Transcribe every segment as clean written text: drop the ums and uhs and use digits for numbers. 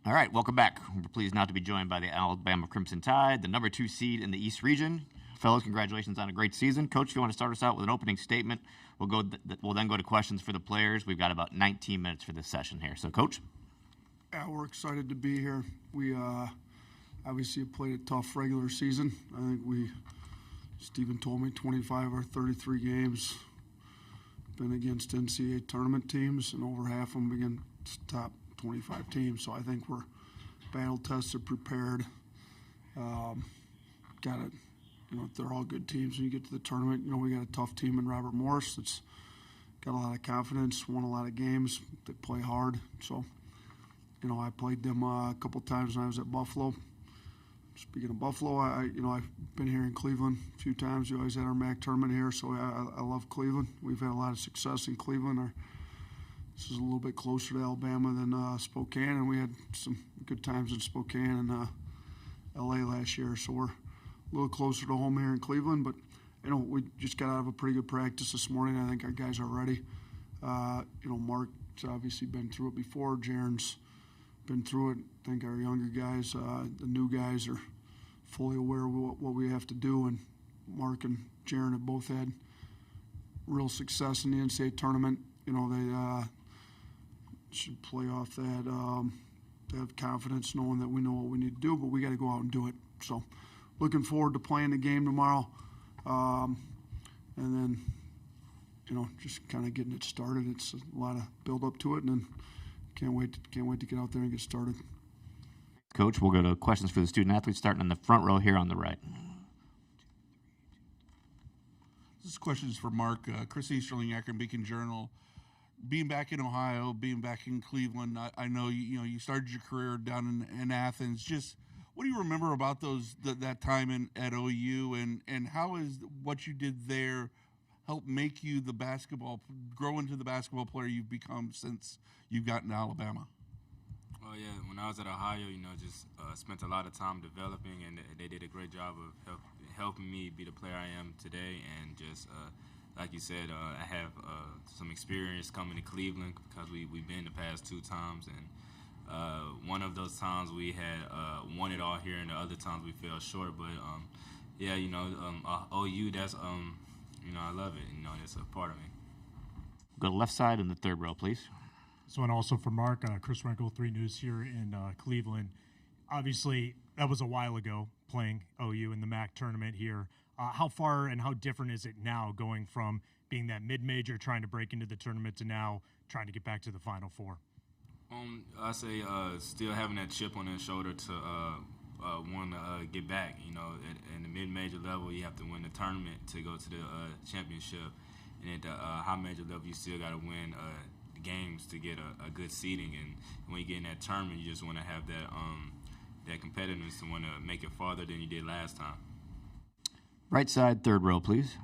All right, welcome back. We're pleased not to be joined by the Alabama Crimson Tide, the number 2 seed in the East region. Fellows, congratulations on a great season. Coach, if you want to start us out with an opening statement, we'll then go to questions for the players. We've got about 19 minutes for this session here. So, Coach? Yeah, we're excited to be here. We obviously played a tough regular season. I think Steven told me 25 or 33 games been against NCAA tournament teams, and over half of them against top 25 teams. So I think we're battle-tested, prepared. They're all good teams when you get to the tournament. We got a tough team in Robert Morris that's got a lot of confidence, won a lot of games. They play hard. So, I played them a couple times when I was at Buffalo. Speaking of Buffalo, I've been here in Cleveland a few times. We always had our MAC tournament here, so I love Cleveland. We've had a lot of success in Cleveland. This is a little bit closer to Alabama than Spokane, and we had some good times in Spokane and L.A. last year. So we're a little closer to home here in Cleveland, but we just got out of a pretty good practice this morning. I think our guys are ready. Mark's obviously been through it before. Jarin's been through it. I think our younger guys, the new guys, are fully aware of what we have to do. And Mark and Jarin have both had real success in the NCAA tournament. They should play off that. They have confidence knowing that we know what we need to do, but we got to go out and do it. So looking forward to playing the game tomorrow. And then, just kind of getting it started. It's a lot of build up to it, and then can't wait to get out there and get started. Coach, we'll go to questions for the student athletes, starting in the front row here on the right. This question is for Mark. Chris Easterling, Akron Beacon Journal. Being back in Ohio, being back in Cleveland, I know you started your career down in Athens. Just what do you remember about that time at OU, and how is what you did there help make you grow into the basketball player you've become since you've gotten to Alabama? Oh yeah, when I was at Ohio, just spent a lot of time developing, and they did a great job of helping me be the player I am today. And just like you said, I have some experience coming to Cleveland because we've been the past 2 times, and one of those times we had won it all here, and the other times we fell short. But OU, that's I love it. It's a part of me. Go to left side in the third row, please. So, and also for Mark, Chris Renkel, 3 News here in Cleveland. Obviously, that was a while ago, playing OU in the MAC tournament here. How far and how different is it now going from being that mid-major trying to break into the tournament to now trying to get back to the Final Four? I say still having that chip on their shoulder to want to get back. At the mid-major level, you have to win the tournament to go to the championship. And at the high major level, you still got to win the games to get a good seeding. And when you get in that tournament, you just want to have that competitiveness to want to make it farther than you did last time. Right side, third row, please.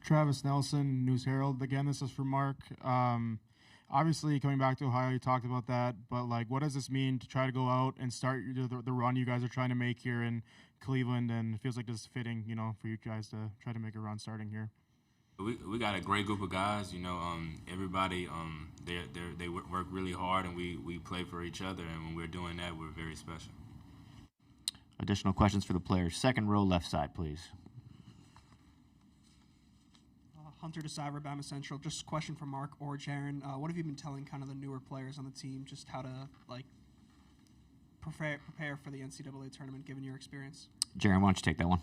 Travis Nelson, News Herald. Again, this is for Mark. Obviously, coming back to Ohio, you talked about that, but what does this mean to try to go out and start the run you guys are trying to make here in Cleveland? And it feels like this is fitting, for you guys to try to make a run starting here. We got a great group of guys. Everybody they work really hard, and we play for each other. And when we're doing that, we're very special. Additional questions for the players. Second row, left side, please. Hunter Desai, Alabama Central. Just a question for Mark or Jarin. What have you been telling kind of the newer players on the team, just how to prepare for the NCAA tournament, given your experience? Jarin, why don't you take that one?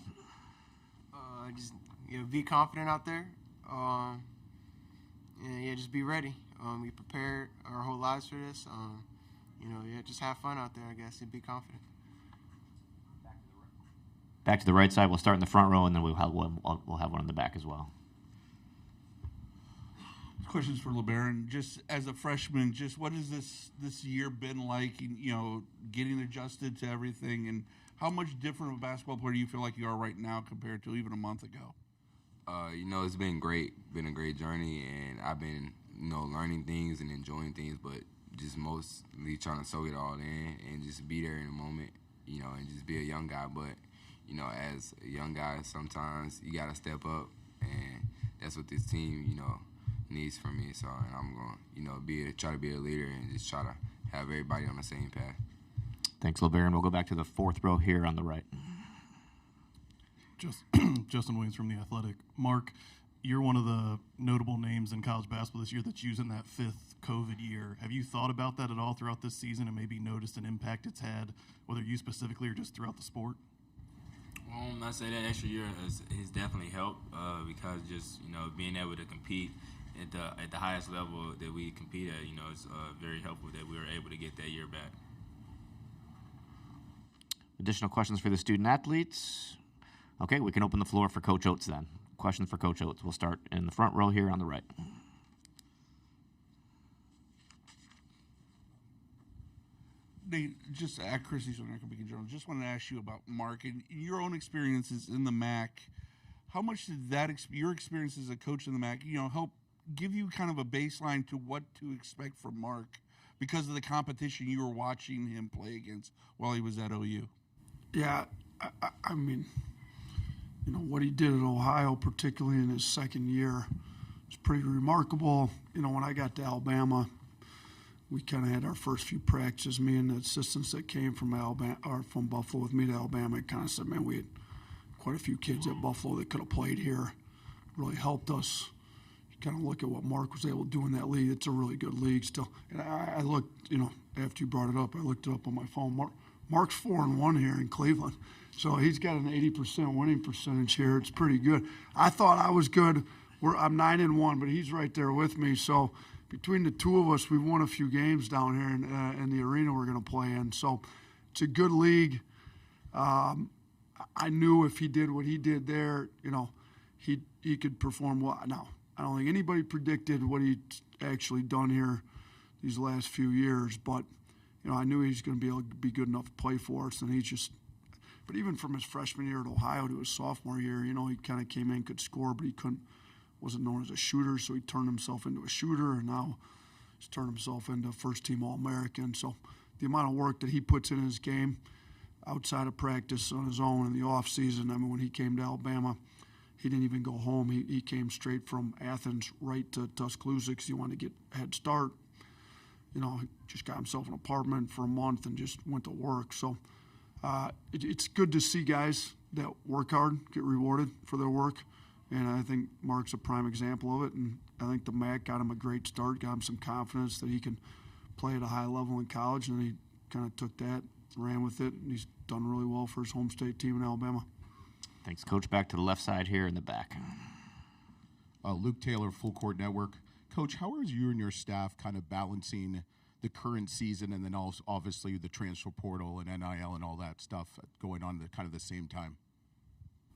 Just be confident out there. Just be ready. We prepared our whole lives for this. Just have fun out there, I guess, and be confident. Back to the right side. We'll start in the front row, and then we'll have one in the back as well. Questions for Labaron. Just as a freshman, just what has this year been like? Getting adjusted to everything, and how much different of a basketball player do you feel like you are right now compared to even a month ago? It's been great. Been a great journey, and I've been learning things and enjoying things, but just mostly trying to soak it all in and just be there in the moment. And just be a young guy, but as a young guy, sometimes you gotta step up, and that's what this team, needs from me. So, and I'm going, try to be a leader and just try to have everybody on the same path. Thanks, Labaron. We'll go back to the fourth row here on the right. Justin Williams from The Athletic. Mark, you're one of the notable names in college basketball this year that's using that fifth COVID year. Have you thought about that at all throughout this season and maybe noticed an impact it's had, whether you specifically or just throughout the sport? I say that extra year has definitely helped because just being able to compete at the highest level that we compete at, it's very helpful that we were able to get that year back. Additional questions for the student athletes? Okay, we can open the floor for Coach Oats then. Questions for Coach Oats. We'll start in the front row here on the right. Nate, just at Christie's American Beacon Journal, just wanted to ask you about Mark and your own experiences in the MAC. How much did your experience as a coach in the MAC, help give you kind of a baseline to what to expect from Mark because of the competition you were watching him play against while he was at OU? Yeah, I mean, what he did at Ohio, particularly in his second year, was pretty remarkable. When I got to Alabama, we kind of had our first few practices. Me and the assistants that came from Alabama or from Buffalo with me to Alabama kind of said, man, we had quite a few kids at Buffalo that could have played here. Really helped us. You kind of look at what Mark was able to do in that league. It's a really good league still. And I looked, after you brought it up, I looked it up on my phone. Mark's 4-1 here in Cleveland. So he's got an 80% winning percentage here. It's pretty good. I thought I was good. I'm 9-1, but he's right there with me. So between the two of us, we've won a few games down here in the arena we're going to play in. So it's a good league. I knew if he did what he did there, he could perform well. Now, I don't think anybody predicted what he'd actually done here these last few years, but I knew he was going to be able to be good enough to play for us, and but even from his freshman year at Ohio to his sophomore year, he kind of came in, could score, but he wasn't known as a shooter, so he turned himself into a shooter, and now he's turned himself into a first-team All-American. So the amount of work that he puts in his game outside of practice on his own in the off-season, when he came to Alabama, he didn't even go home. He came straight from Athens right to Tuscaloosa because he wanted to get a head start. He just got himself an apartment for a month and just went to work. So it's good to see guys that work hard get rewarded for their work. And I think Mark's a prime example of it. And I think the MAC got him a great start, got him some confidence that he can play at a high level in college. And he kind of took that, ran with it, and he's done really well for his home state team in Alabama. Thanks, Coach. Back to the left side here in the back. Luke Taylor, Full Court Network. Coach, how are you and your staff kind of balancing the current season and then also obviously the transfer portal and NIL and all that stuff going on at kind of the same time?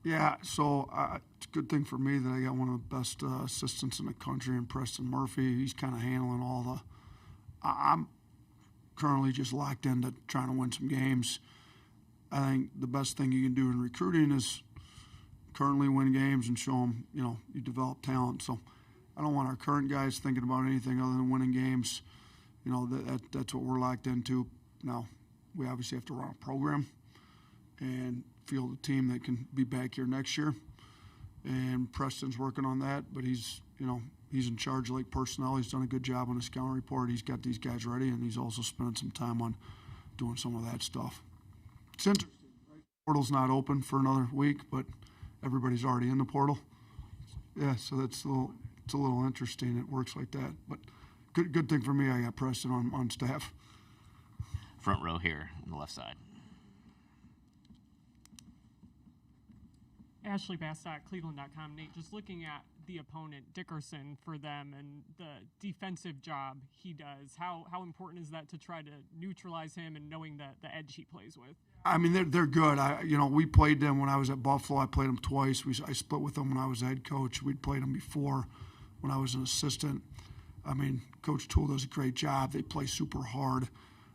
Yeah, so it's a good thing for me that I got one of the best assistants in the country in Preston Murphy. He's kind of handling all I'm currently just locked into trying to win some games. I think the best thing you can do in recruiting is currently win games and show them, you develop talent. So I don't want our current guys thinking about anything other than winning games. That's what we're locked into. Now, we obviously have to run a program and field a team that can be back here next year. And Preston's working on that, but he's in charge of personnel. He's done a good job on the scouting report. He's got these guys ready, and he's also spending some time on doing some of that stuff. It's interesting, right? The portal's not open for another week, but everybody's already in the portal. Yeah, so it's a little interesting. It works like that. But good thing for me, I got Preston on staff. Front row here on the left side. Ashley Bastock, Cleveland.com. Nate, just looking at the opponent, Dickerson, for them and the defensive job he does, how important is that to try to neutralize him and knowing the edge he plays with? I mean, they're good. We played them when I was at Buffalo. I played them twice. I split with them when I was head coach. We'd played them before when I was an assistant. I mean, Coach Toole does a great job. They play super hard.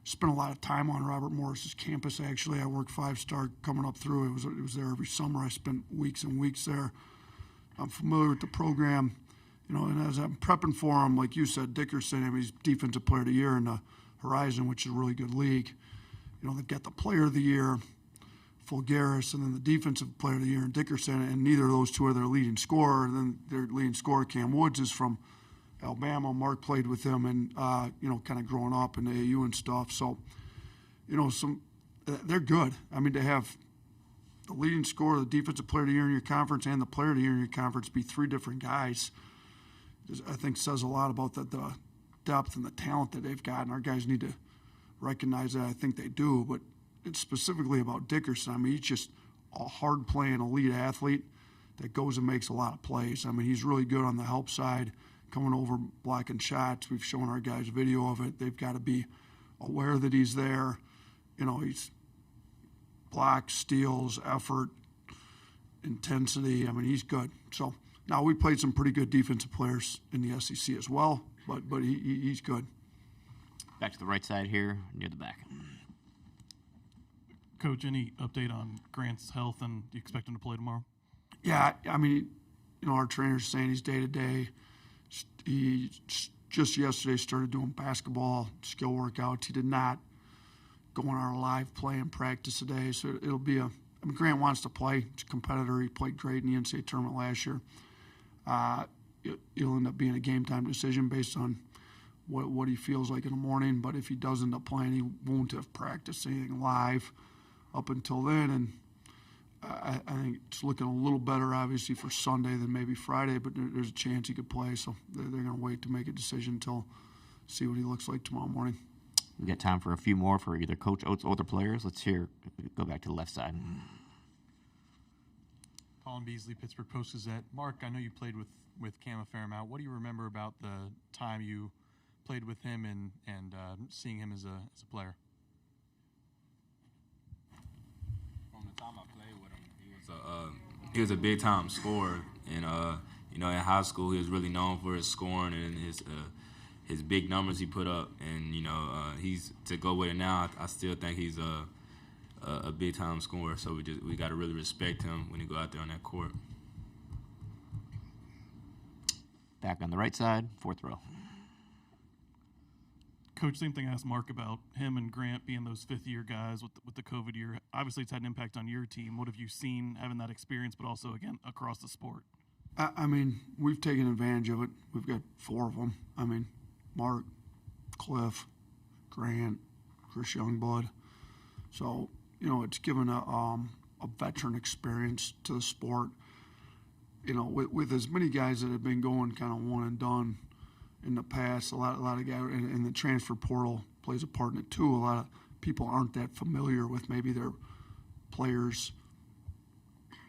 Spent a lot of time on Robert Morris's campus, actually. I worked 5-star coming up through. It was there every summer. I spent weeks and weeks there. I'm familiar with the program, and as I'm prepping for him, like you said, Dickerson, he's Defensive Player of the Year in the Horizon, which is a really good league. They've got the Player of the Year, Fulgaris, and then the Defensive Player of the Year in Dickerson, and neither of those two are their leading scorer. And then their leading scorer, Cam Woods, is from Alabama. Mark played with him and, kind of growing up in the AU and stuff. So, they're good. I mean, to have the leading scorer, the defensive player of the year in your conference, and the player of the year in your conference be three different guys, I think says a lot about the depth and the talent that they've got. And our guys need to recognize that. I think they do. But it's specifically about Dickerson. I mean, he's just a hard-playing elite athlete that goes and makes a lot of plays. I mean, he's really good on the help side, coming over, blocking shots. We've shown our guys video of it. They've got to be aware that he's there. He's blocks, steals, effort, intensity. I mean, he's good. So now we played some pretty good defensive players in the SEC as well, but he's good. Back to the right side here, near the back. Coach, any update on Grant's health, and do you expect him to play tomorrow? Yeah, I mean, our trainer's saying he's day-to-day. He just yesterday started doing basketball skill workouts. He did not go on our live play and practice today, so it'll be Grant wants to play. He's a competitor. He played great in the NCAA tournament last year. It'll end up being a game-time decision based on what he feels like in the morning, but if he does end up playing, he won't have practiced anything live up until then, and I think it's looking a little better, obviously, for Sunday than maybe Friday, but there's a chance he could play, so they're going to wait to make a decision until see what he looks like tomorrow morning. We got time for a few more for either Coach Oats or the players. Let's go back to the left side. Colin Beasley, Pittsburgh Post-Gazette. Mark, I know you played with Cam a fair amount. What do you remember about the time you played with him and seeing him as a player? From the time I played with him, he was a big time scorer, and in high school he was really known for his scoring and his big numbers he put up, and he's to go with it now. I still think he's a big time scorer, so we got to really respect him when he go out there on that court. Back on the right side, fourth row. Coach, same thing I asked Mark about him and Grant being those fifth-year guys with the COVID year. Obviously, it's had an impact on your team. What have you seen having that experience, but also, again, across the sport? I mean, we've taken advantage of it. We've got four of them. I mean, Mark, Cliff, Grant, Chris Youngblood. So, it's given a veteran experience to the sport. With as many guys that have been going kind of one and done in the past, a lot of guys, and the transfer portal plays a part in it too. A lot of people aren't that familiar with maybe their players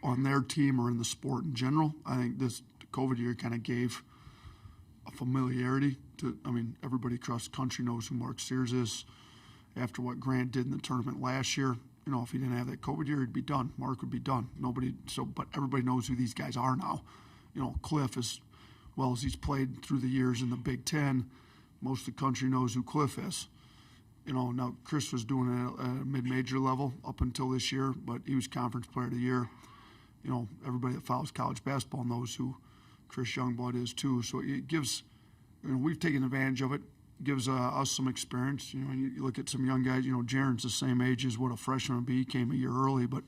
on their team or in the sport in general. I think the COVID year kind of gave a familiarity to, everybody across the country knows who Mark Sears is. After what Grant did in the tournament last year, if he didn't have that COVID year, he'd be done. Mark would be done. But everybody knows who these guys are now. Cliff, as well as he's played through the years in the Big Ten, most of the country knows who Cliff is. Now Chris was doing it at a mid-major level up until this year, but he was Conference Player of the Year. Everybody that follows college basketball knows who Chris Youngblood is too. So it gives, we've taken advantage of it. Gives us some experience. You look at some young guys. Jarin's the same age as what a freshman would be. He came a year early, but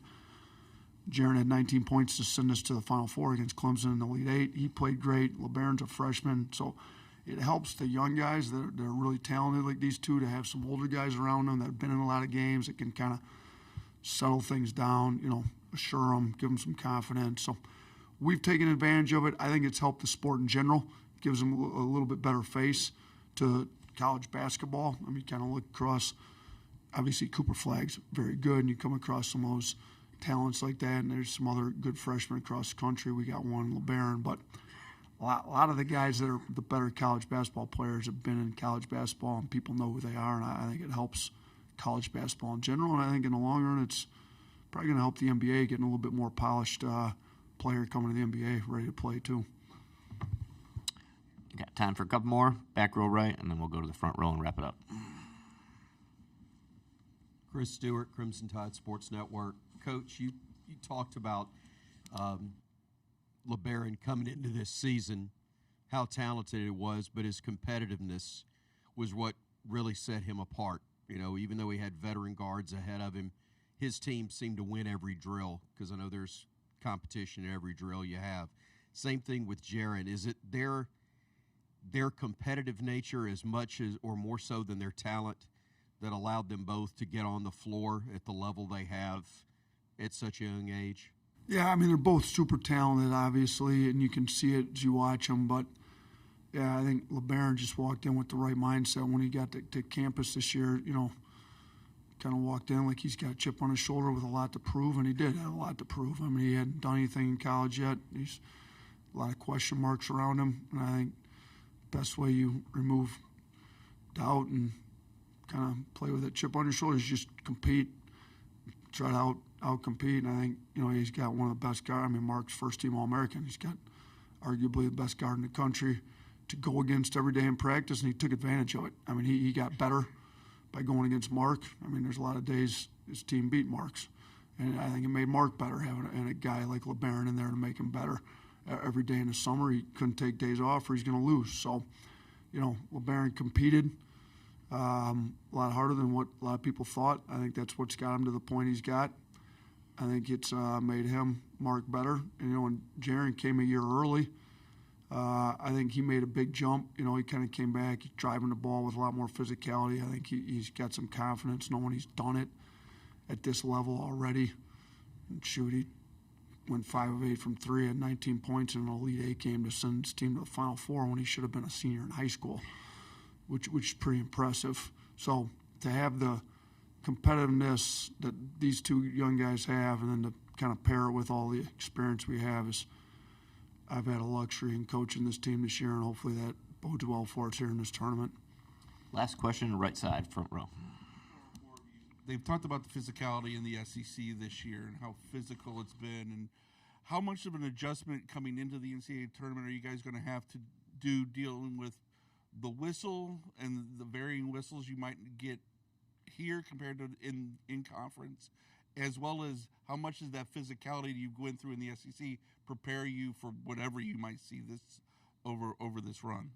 Jarin had 19 points to send us to the Final Four against Clemson in the Elite Eight. He played great. Labaron's a freshman, so it helps the young guys that are really talented like these two to have some older guys around them that have been in a lot of games that can kind of settle things down. Assure them, give them some confidence. So we've taken advantage of it. I think it's helped the sport in general. It gives them a little bit better face to college basketball. Kind of look across, obviously Cooper Flagg's very good, and you come across some of those talents like that, and there's some other good freshmen across the country. We got one, Labaron, but a lot of the guys that are the better college basketball players have been in college basketball, and people know who they are, and I think it helps college basketball in general, and I think in the long run it's probably going to help the NBA getting a little bit more polished player coming to the NBA, ready to play too. Got time for a couple more. Back row right, and then we'll go to the front row and wrap it up. Chris Stewart, Crimson Tide Sports Network. Coach, you talked about Labaron coming into this season, how talented it was, but his competitiveness was what really set him apart. Even though he had veteran guards ahead of him, his team seemed to win every drill, because I know there's competition in every drill you have. Same thing with Jarin. Is it their competitive nature as much as or more so than their talent that allowed them both to get on the floor at the level they have at such a young age? Yeah, I mean, they're both super talented, obviously, and you can see it as you watch them. But, yeah, I think Labaron just walked in with the right mindset when he got to campus this year, kind of walked in like he's got a chip on his shoulder with a lot to prove, and he did have a lot to prove. I mean, he hadn't done anything in college yet. He's a lot of question marks around him, and I think the best way you remove doubt and kind of play with that chip on your shoulder is just compete, try to out-compete, and I think, he's got one of the best guards. I mean, Mark's first-team All-American. He's got arguably the best guard in the country to go against every day in practice, and he took advantage of it. I mean, he got better by going against Mark. I mean, there's a lot of days his team beat Mark's, and I think it made Mark better having a guy like Labaron in there to make him better. Every day in the summer, he couldn't take days off or he's going to lose. So, Labaron competed a lot harder than what a lot of people thought. I think that's what's got him to the point he's got. I think it's made him, Mark, better. And, when Jarin came a year early, I think he made a big jump. He kind of came back driving the ball with a lot more physicality. I think he's got some confidence knowing he's done it at this level already. And shoot, he went 5 of 8 from 3 at 19 points in an Elite Eight game to send his team to the Final Four when he should have been a senior in high school, which is pretty impressive. So to have the competitiveness that these two young guys have, and then to kind of pair it with all the experience we have, is I've had a luxury in coaching this team this year, and hopefully that bodes well for us here in this tournament. Last question, right side, front row. They've talked about the physicality in the SEC this year and how physical it's been, and how much of an adjustment coming into the NCAA tournament are you guys going to have to do dealing with the whistle and the varying whistles you might get here compared to in conference, as well as how much does that physicality you went through in the SEC prepare you for whatever you might see this over this run?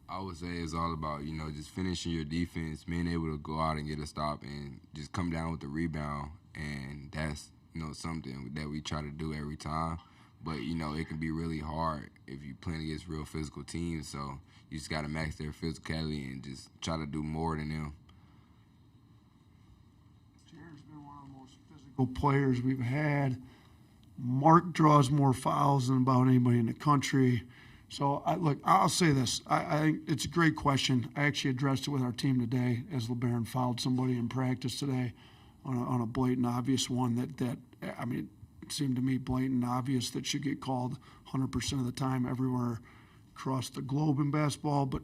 I would say it's all about, just finishing your defense, being able to go out and get a stop and just come down with the rebound. And that's, something that we try to do every time. But, it can be really hard if you're playing against real physical teams. So you just got to max their physicality and just try to do more than them. Jaren's been one of the most physical players we've had. Mark draws more fouls than about anybody in the country. So, I'll say this. I think it's a great question. I actually addressed it with our team today as Labaron fouled somebody in practice today on a blatant, obvious one that it seemed to me blatant, obvious that should get called 100% of the time everywhere across the globe in basketball, but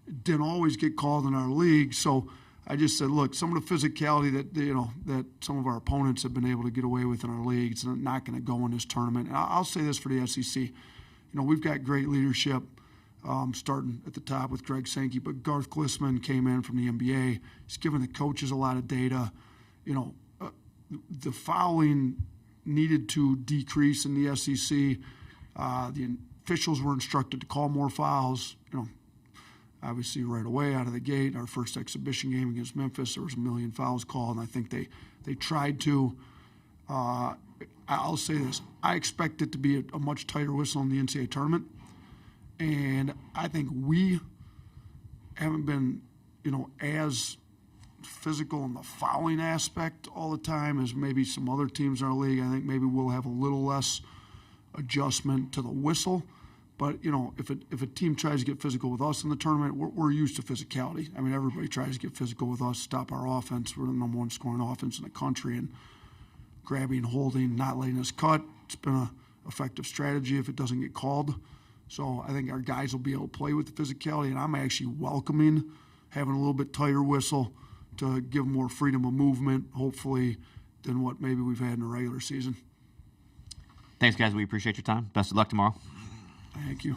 it didn't always get called in our league. So I just said, look, some of the physicality that some of our opponents have been able to get away with in our league, it's not going to go in this tournament. And I'll say this for the SEC. We've got great leadership, starting at the top with Greg Sankey, but Garth Glissman came in from the NBA. He's given the coaches a lot of data. The fouling needed to decrease in the SEC. The officials were instructed to call more fouls. Obviously right away out of the gate, our first exhibition game against Memphis, there was 1 million fouls called, and I think they tried to. I'll say this. I expect it to be a much tighter whistle in the NCAA tournament. And I think we haven't been, as physical in the fouling aspect all the time as maybe some other teams in our league. I think maybe we'll have a little less adjustment to the whistle. But, if a team tries to get physical with us in the tournament, we're used to physicality. I mean, everybody tries to get physical with us, stop our offense. We're the number 1 scoring offense in the country, and grabbing, holding, not letting us cut. It's been an effective strategy if it doesn't get called. So I think our guys will be able to play with the physicality, and I'm actually welcoming having a little bit tighter whistle to give more freedom of movement, hopefully, than what maybe we've had in the regular season. Thanks, guys. We appreciate your time. Best of luck tomorrow. Thank you.